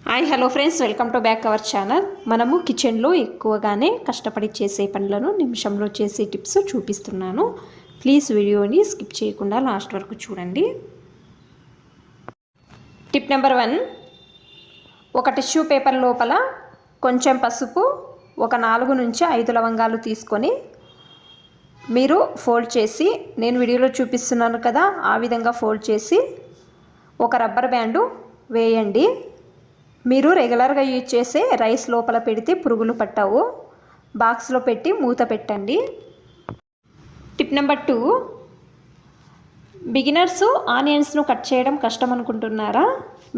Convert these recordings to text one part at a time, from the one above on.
Hi hello friends, welcome to back our channel. మనము కిచెన్లో ఎక్కువగానే కష్టపడి చేసే పనులను నిమిషంలో చేసే టిప్స్ చూపిస్తున్నాను. ప్లీజ్ వీడియోని స్కిప్ చేయకుండా లాస్ట్ వరకు చూడండి. టిప్ నెంబర్ 1, ఒక టిష్యూ పేపర్ లోపల కొంచెం పసుపు, ఒక 4 నుంచి 5 లవంగాలు తీసుకొని మీరు ఫోల్డ్ చేసి, నేను వీడియోలో చూపిస్తున్నాను కదా ఆ విధంగా ఫోల్డ్ చేసి ఒక రబ్బర్ బ్యాండు వేయండి. మీరు రెగ్యులర్గా యూజ్ చేసే రైస్ లోపల పెడితే పురుగులు పట్టవు. బాక్స్లో పెట్టి మూత పెట్టండి. టిప్ నెంబర్ 2, బిగినర్స్ ఆనియన్స్ను కట్ చేయడం కష్టం అనుకుంటున్నారా?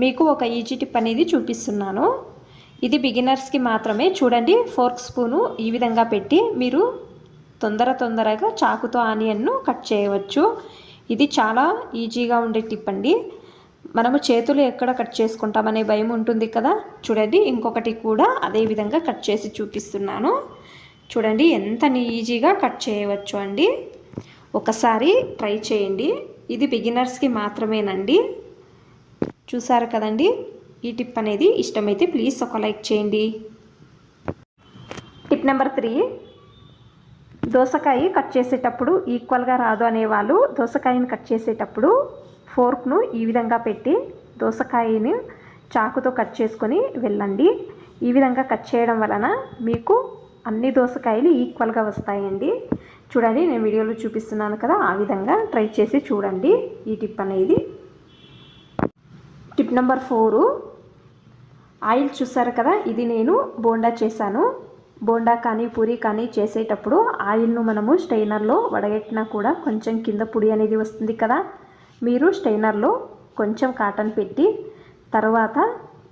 మీకు ఒక ఈజీ టిప్ అనేది చూపిస్తున్నాను. ఇది బిగినర్స్కి మాత్రమే. చూడండి, ఫోర్క్ స్పూను ఈ విధంగా పెట్టి మీరు తొందరగా చాకుతో ఆనియన్ను కట్ చేయవచ్చు. ఇది చాలా ఈజీగా ఉండే టిప్ అండి. మనము చేతులు ఎక్కడ కట్ చేసుకుంటామనే భయం ఉంటుంది కదా. చూడండి, ఇంకొకటి కూడా అదే విధంగా కట్ చేసి చూపిస్తున్నాను. చూడండి ఎంత ఈజీగా కట్ చేయవచ్చు అండి. ఒకసారి ట్రై చేయండి. ఇది బిగినర్స్కి మాత్రమేనండి. చూసారు కదండి. ఈ టిప్ అనేది ఇష్టమైతే ప్లీజ్ ఒక లైక్ చేయండి. టిప్ నెంబర్ 3, దోసకాయ కట్ చేసేటప్పుడు ఈక్వల్గా రాదు అనేవాళ్ళు దోసకాయని కట్ చేసేటప్పుడు ఫోర్క్ను ఈ విధంగా పెట్టి దోసకాయని చాకుతో కట్ చేసుకొని వెళ్ళండి. ఈ విధంగా కట్ చేయడం వలన మీకు అన్ని దోసకాయలు ఈక్వల్గా వస్తాయండి. చూడండి, నేను వీడియోలో చూపిస్తున్నాను కదా ఆ విధంగా ట్రై చేసి చూడండి ఈ టిప్ అనేది. టిప్ నెంబర్ 4, ఆయిల్ చూసారు కదా. ఇది నేను బోండా చేశాను. బోండా కానీ పూరి కానీ చేసేటప్పుడు ఆయిల్ను మనము స్ట్రైనర్లో వడగట్టినా కూడా కొంచెం కింద పొడి అనేది వస్తుంది కదా. మీరు స్ట్రైనర్లో కొంచెం కాటన్ పెట్టి తర్వాత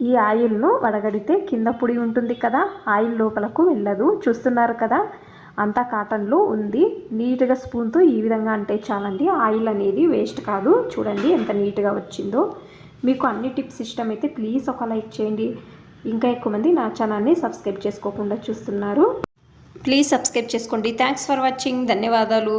ఈ ఆయిల్ను వడగడితే కింద పొడి ఉంటుంది కదా, ఆయిల్ లోపలకు వెళ్ళదు. చూస్తున్నారు కదా, అంతా కాటన్లో ఉంది. నీట్గా స్పూన్తో ఈ విధంగా అంటే చాలండి. ఆయిల్ అనేది వేస్ట్ కాదు. చూడండి ఎంత నీట్గా వచ్చిందో. మీకు అన్ని టిప్స్ ఇష్టమైతే ప్లీజ్ ఒక లైక్ చేయండి. ఇంకా ఎక్కువ మంది నా ఛానల్ని సబ్స్క్రైబ్ చేసుకోకుండా చూస్తున్నారు. ప్లీజ్ సబ్స్క్రైబ్ చేసుకోండి. Thanks for watching. ధన్యవాదాలు.